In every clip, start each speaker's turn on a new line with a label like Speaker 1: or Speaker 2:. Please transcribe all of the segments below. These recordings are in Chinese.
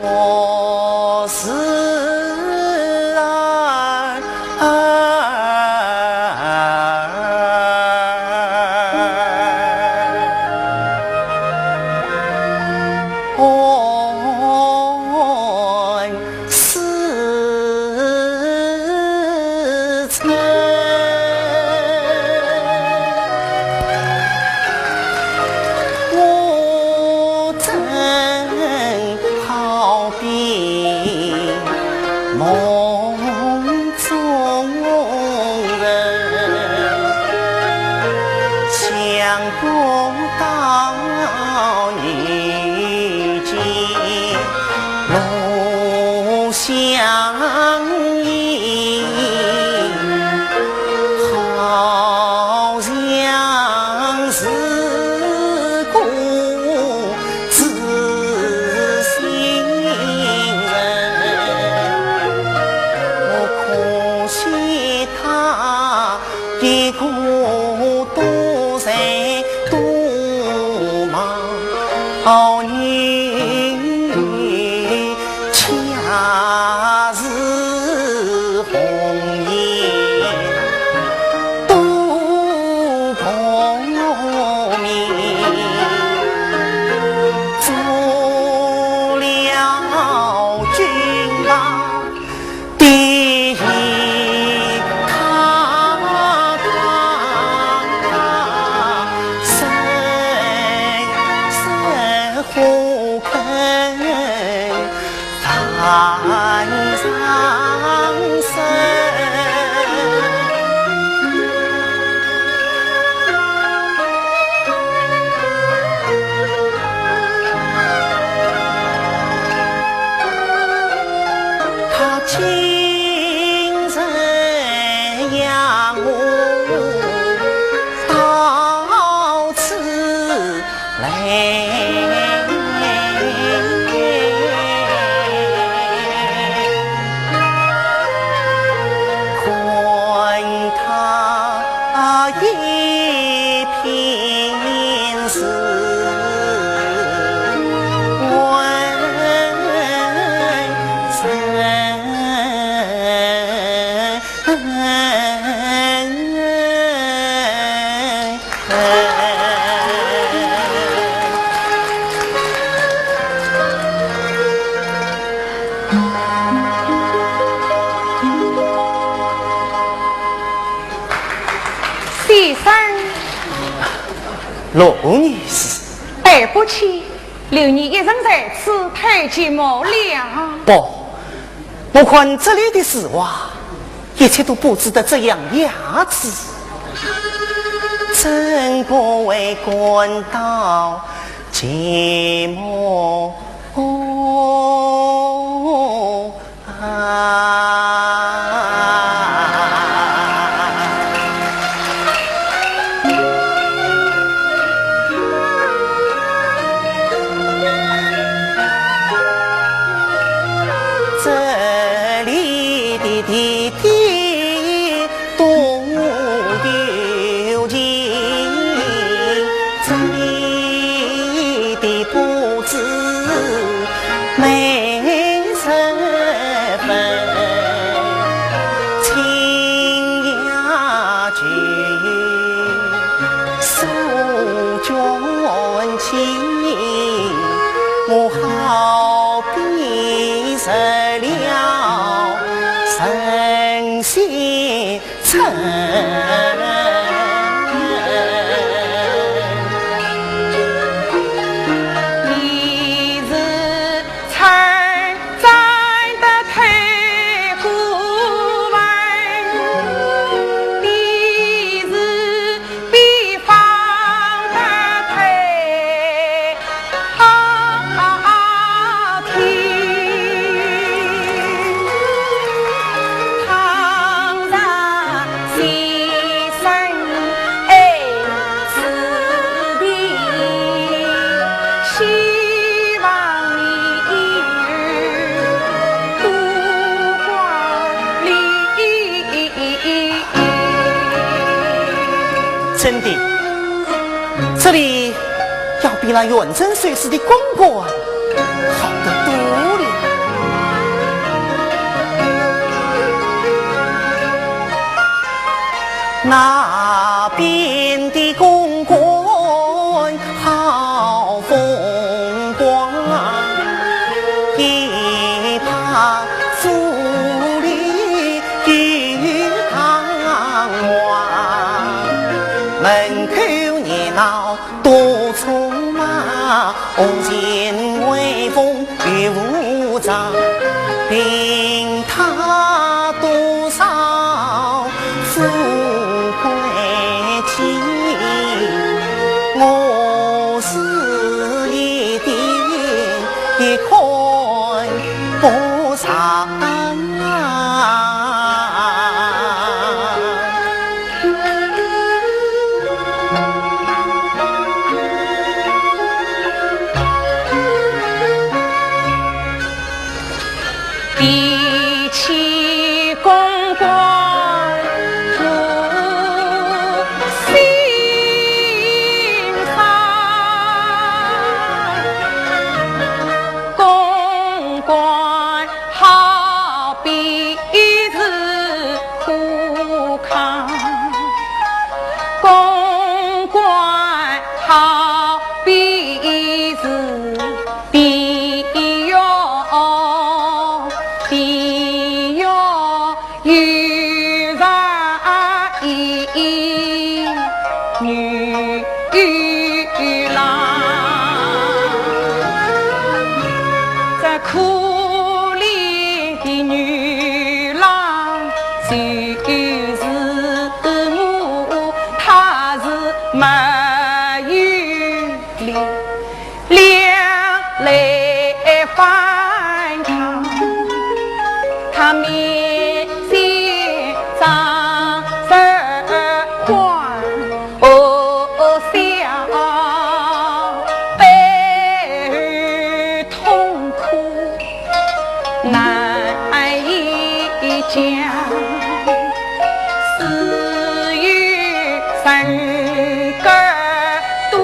Speaker 1: 我是罗女士，
Speaker 2: 对不起，留你一人在此太寂寞了。
Speaker 1: 不管这里的事话，一切都布置得这样雅致，怎不为官道寂寞真的，这里要比那远征水师的公馆好得多了。那边的公馆好风光，一旁府里玉堂王，门口热闹多匆忙，红巾微风雨无常，凭他多少富贵气，我是一点一块不上
Speaker 2: 比起公馆入心房，公馆好比是苦糠，公馆好比是必要必要遇上一女郎，这可怜的女郎就是我，她是没有两来反抗。他面前长着花，笑悲痛苦难以讲，只有身个都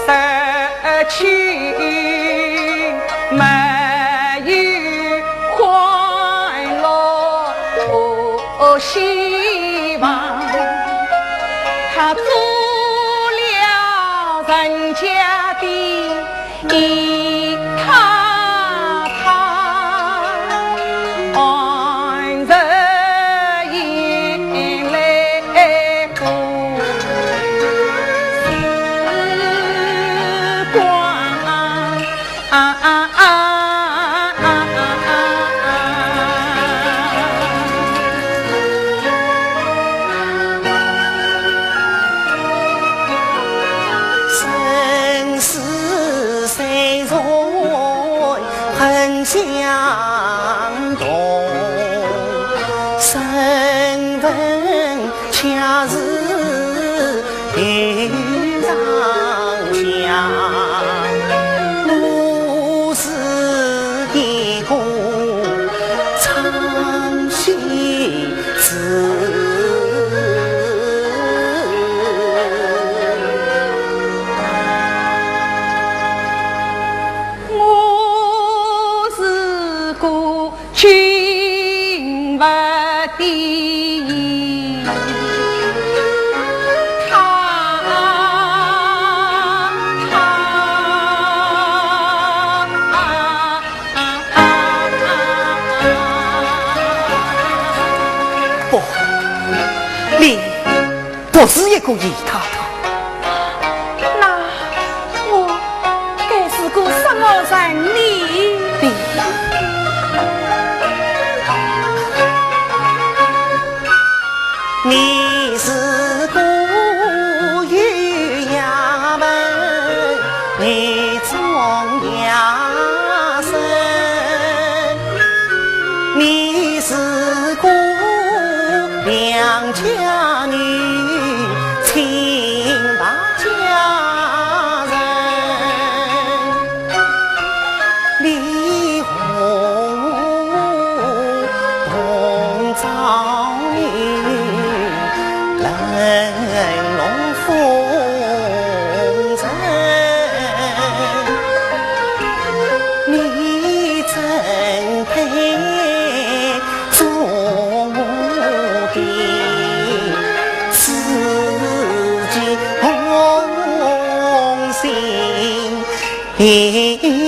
Speaker 2: 失去，没有快乐和希望，他做了人家的一塌塌，爱人眼泪不时光。
Speaker 1: 生死虽然很相同，身份恰是遇上相，我是一个唱戏子。君不敌，不，你不是一个姨太太，
Speaker 2: 那我该是个什么人呢？
Speaker 1: 你是个玉衙门女中衙生，你是个良家女亲大家人，离婚同遭遇。人龙风尘，你真配做我的一